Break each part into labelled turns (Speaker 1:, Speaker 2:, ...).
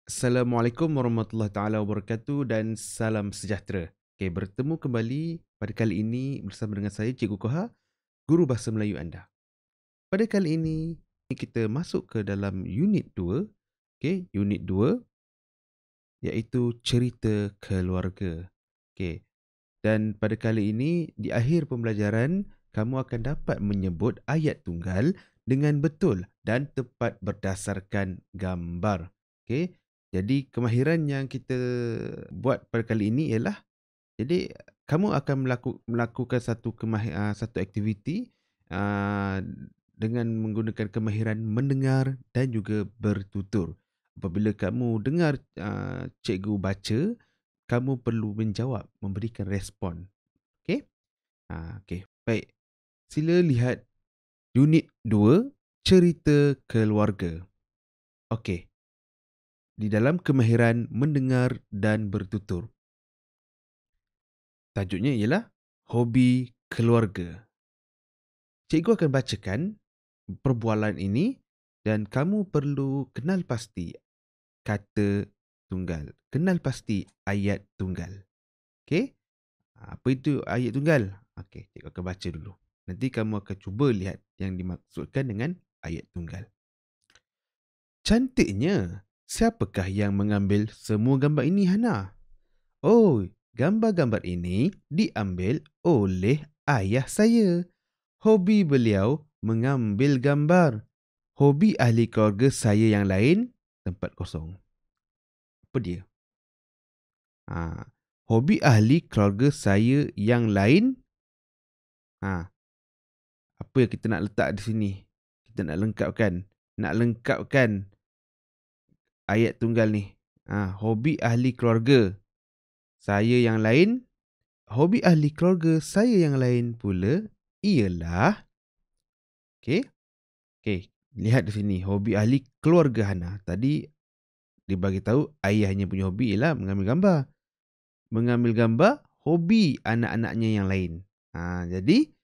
Speaker 1: Assalamualaikum warahmatullahi taala wabarakatuh dan salam sejahtera. Okey, bertemu kembali pada kali ini bersama dengan saya Cikgu Koha, guru bahasa Melayu anda. Pada kali ini kita masuk ke dalam unit 2, okey, unit 2 iaitu cerita keluarga. Okey, dan pada kali ini di akhir pembelajaran kamu akan dapat menyebut ayat tunggal dengan betul dan tepat berdasarkan gambar. Okey. Jadi kemahiran yang kita buat pada kali ini ialah jadi kamu akan melakukan satu aktiviti uh, dengan menggunakan kemahiran mendengar dan juga bertutur. Apabila kamu dengar cikgu baca, kamu perlu menjawab, memberikan respon. Okey? Okey. Baik. Sila lihat unit 2, cerita keluarga. Okey. Di dalam kemahiran mendengar dan bertutur. Tajuknya ialah hobi keluarga. Cikgu akan bacakan perbualan ini dan kamu perlu kenal pasti kata tunggal. Kenal pasti ayat tunggal. Okey? Apa itu ayat tunggal? Okey, cikgu akan baca dulu. Nanti kamu akan cuba lihat yang dimaksudkan dengan ayat tunggal. Cantiknya. Siapakah yang mengambil semua gambar ini, Hana? Oh, gambar-gambar ini diambil oleh ayah saya. Hobi beliau mengambil gambar. Hobi ahli keluarga saya yang lain, tempat kosong. Apa dia? Hobi ahli keluarga saya yang lain. Apa yang kita nak letak di sini? Kita nak lengkapkan. Nak lengkapkan ayat tunggal ni. Hobi ahli keluarga saya yang lain. Hobi ahli keluarga saya yang lain pula ialah, okey, lihat di sini, hobi ahli keluarga Hana. Tadi dibagi tahu ayahnya punya hobi ialah mengambil gambar. Mengambil gambar hobi anak-anaknya yang lain. Jadi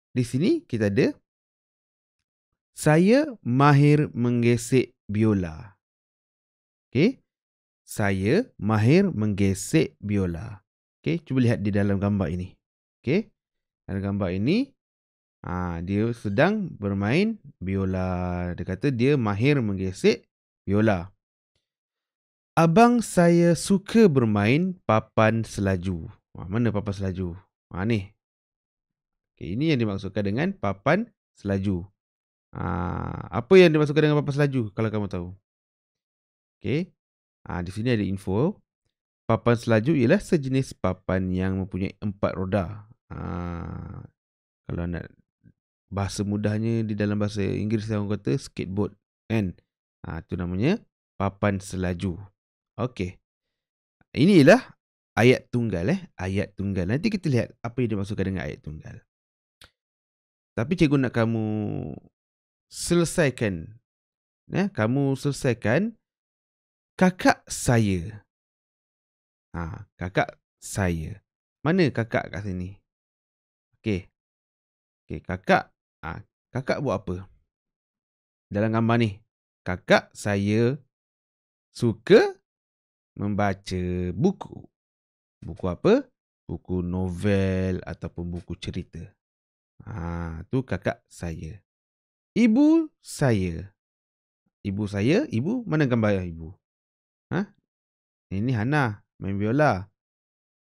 Speaker 1: di sini kita ada saya mahir menggesek biola. Okey. Saya mahir menggesek biola. Okey, cuba lihat di dalam gambar ini. Okey. Dalam gambar ini dia sedang bermain biola. Dia kata dia mahir menggesek biola. Abang saya suka bermain papan selaju. Mana papan selaju? Ni. Okay, ini yang dimaksudkan dengan papan selaju. Apa yang dimaksudkan dengan papan selaju kalau kamu tahu? Okay. Di sini ada info. Papan selaju ialah sejenis papan yang mempunyai 4 roda. Kalau nak bahasa mudahnya di dalam bahasa Inggeris orang kata skateboard kan. Itu namanya papan selaju. Okey. Ini ialah ayat tunggal ayat tunggal. Nanti kita lihat apa yang dimaksudkan dengan ayat tunggal. Tapi cikgu nak kamu selesaikan kakak saya. Kakak saya. Mana kakak kat sini? Okey, kakak. Kakak buat apa? Dalam gambar ni, kakak saya suka membaca buku. Buku apa? Buku novel ataupun buku cerita. Tu kakak saya. Ibu saya. Ibu saya, ibu, mana gambar ibu? Ini Hana main biola.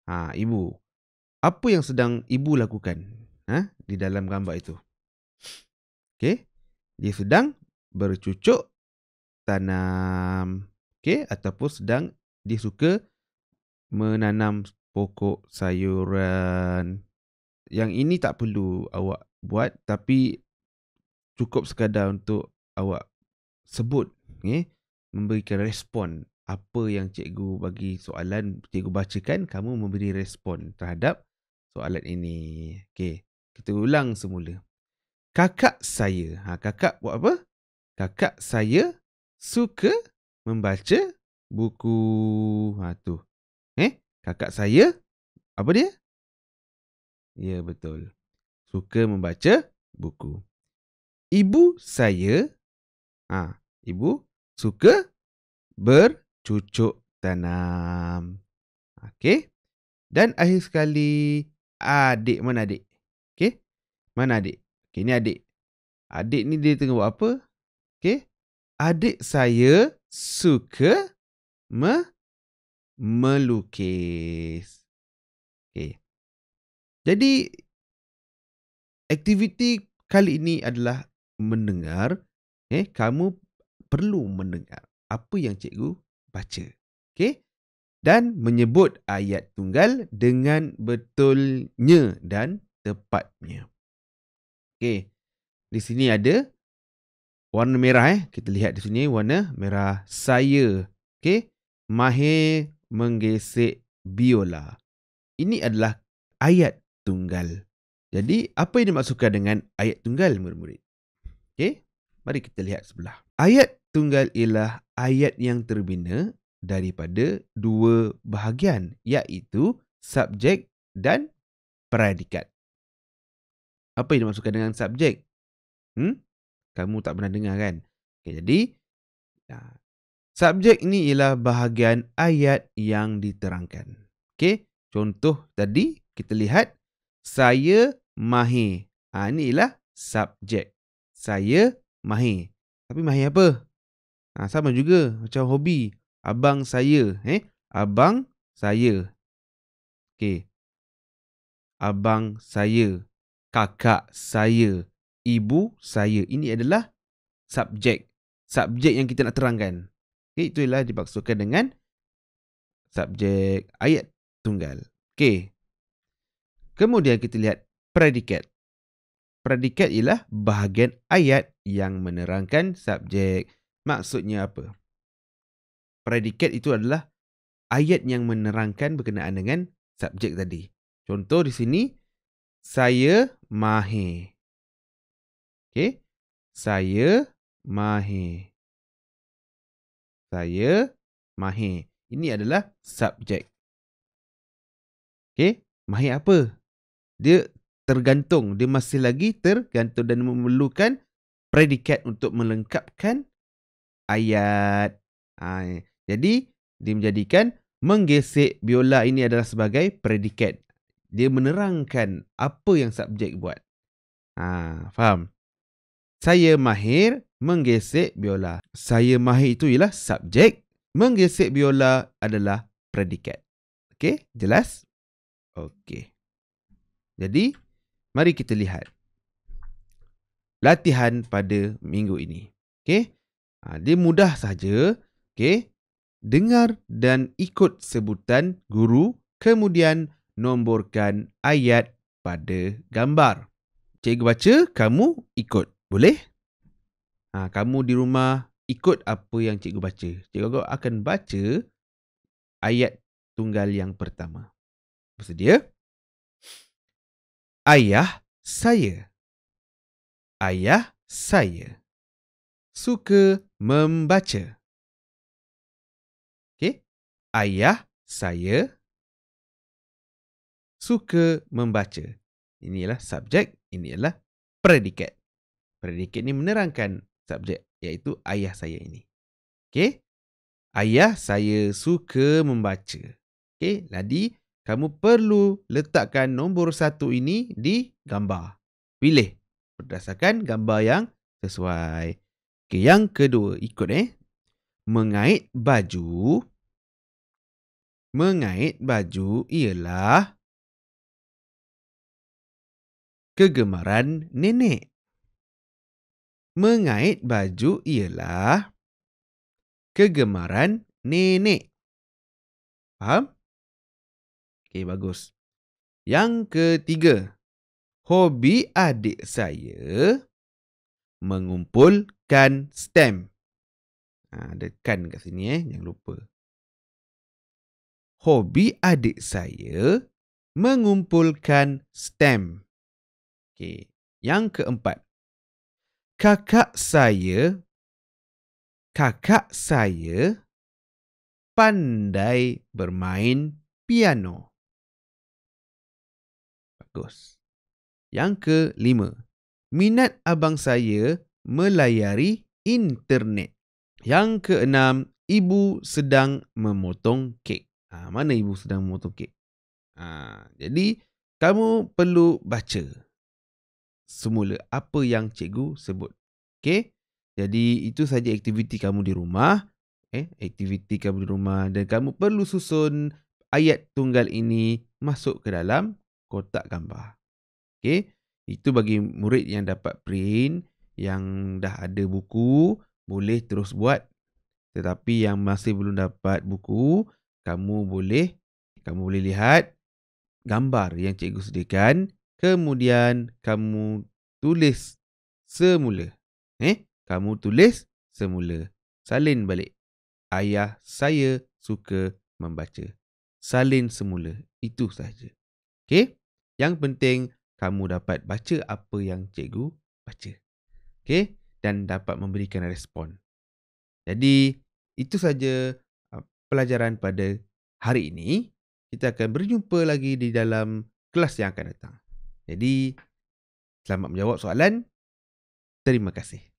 Speaker 1: Ibu. Apa yang sedang ibu lakukan? Di dalam gambar itu. Okey. Dia sedang bercucuk tanam. Okey, ataupun sedang dia suka menanam pokok sayuran. Yang ini tak perlu awak buat, tapi cukup sekadar untuk awak sebut, memberikan respon. Apa yang cikgu bagi soalan, cikgu bacakan, kamu memberi respon terhadap soalan ini. Okey, kita ulang semula. Kakak saya. Kakak buat apa? Kakak saya suka membaca buku. Tu. Kakak saya, apa dia? Ya, betul. Suka membaca buku. Ibu saya, ibu suka cucuk tanam. Okey. Dan akhir sekali, adik. Mana adik? Okey. Mana adik? Okey, ni adik. Adik ni dia tengah buat apa? Okey. Adik saya suka melukis. Okey. Jadi, aktiviti kali ini adalah mendengar. Kamu perlu mendengar apa yang cikgu baca. Okey? Dan menyebut ayat tunggal dengan betulnya dan tepatnya. Okey. Di sini ada warna merah. Kita lihat di sini warna merah. Saya, okey, mahir menggesek biola. Ini adalah ayat tunggal. Jadi, apa yang dimaksudkan dengan ayat tunggal, murid-murid? Okey, mari kita lihat sebelah. Ayat tunggal ialah ayat yang terbina daripada dua bahagian, iaitu subjek dan predikat. Apa yang dimaksudkan dengan subjek? Kamu tak pernah dengar kan? Okay, jadi, subjek ini ialah bahagian ayat yang diterangkan. Okay, contoh tadi kita lihat, saya mahir. Ini ialah subjek. Saya mahir. Tapi mahir apa? Sama juga macam hobi. Abang saya. Abang saya. Okay. Abang saya. Kakak saya. Ibu saya. Ini adalah subjek. Subjek yang kita nak terangkan. Okay, itulah dimaksudkan dengan subjek ayat tunggal. Okay. Kemudian kita lihat predikat. Predikat ialah bahagian ayat yang menerangkan subjek. Maksudnya apa? Predikat itu adalah ayat yang menerangkan berkenaan dengan subjek tadi. Contoh di sini, saya mahir. Okey. Saya mahir. Saya mahir. Ini adalah subjek. Okey. Mahir apa? Dia tergantung. Dia masih lagi tergantung dan memerlukan predikat untuk melengkapkan ayat. Jadi, dia menjadikan menggesek biola ini adalah sebagai predikat. Dia menerangkan apa yang subjek buat. Faham? Saya mahir menggesek biola. Saya mahir itu ialah subjek. Menggesek biola adalah predikat. Okey, jelas? Okey. Jadi, mari kita lihat latihan pada minggu ini. Okey? Dia mudah saja. Okey? Dengar dan ikut sebutan guru, kemudian nomborkan ayat pada gambar. Cikgu baca, kamu ikut. Boleh? Kamu di rumah ikut apa yang cikgu baca. Cikgu akan baca ayat tunggal yang pertama. Bersedia? Ayah saya. Ayah saya suka membaca. Okey? Ayah saya suka membaca. Ini ialah subjek, ini ialah predikat. Predikat ini menerangkan subjek, iaitu ayah saya ini. Okey? Ayah saya suka membaca. Okey? Jadi, kamu perlu letakkan nombor 1 ini di gambar. Pilih berdasarkan gambar yang sesuai. Okey, yang kedua, ikut Mengait baju. Mengait baju ialah kegemaran nenek. Mengait baju ialah kegemaran nenek. Faham? Okey, bagus. Yang ketiga, hobi adik saya mengumpulkan stem. Ada kan kat sini jangan lupa. Hobi adik saya mengumpulkan stem. Okey, yang keempat. Kakak saya pandai bermain piano. Bagus. Yang kelima. Minat abang saya melayari internet. Yang keenam, Ibu sedang memotong kek. Mana ibu sedang memotong kek? Jadi, kamu perlu baca semula apa yang cikgu sebut. Okey? Jadi, itu saja aktiviti kamu di rumah. Aktiviti kamu di rumah dan kamu perlu susun ayat tunggal ini masuk ke dalam kotak gambar. Okey? Itu bagi murid yang dapat print, yang dah ada buku, boleh terus buat. Tetapi yang masih belum dapat buku, kamu boleh lihat gambar yang cikgu sediakan, kemudian kamu tulis semula. Kamu tulis semula. Salin balik. Ayah saya suka membaca. Salin semula. Itu sahaja. Okey? Yang penting kamu dapat baca apa yang cikgu baca. Okey? Dan dapat memberikan respon. Jadi, itu saja pelajaran pada hari ini. Kita akan berjumpa lagi di dalam kelas yang akan datang. Jadi, selamat menjawab soalan. Terima kasih.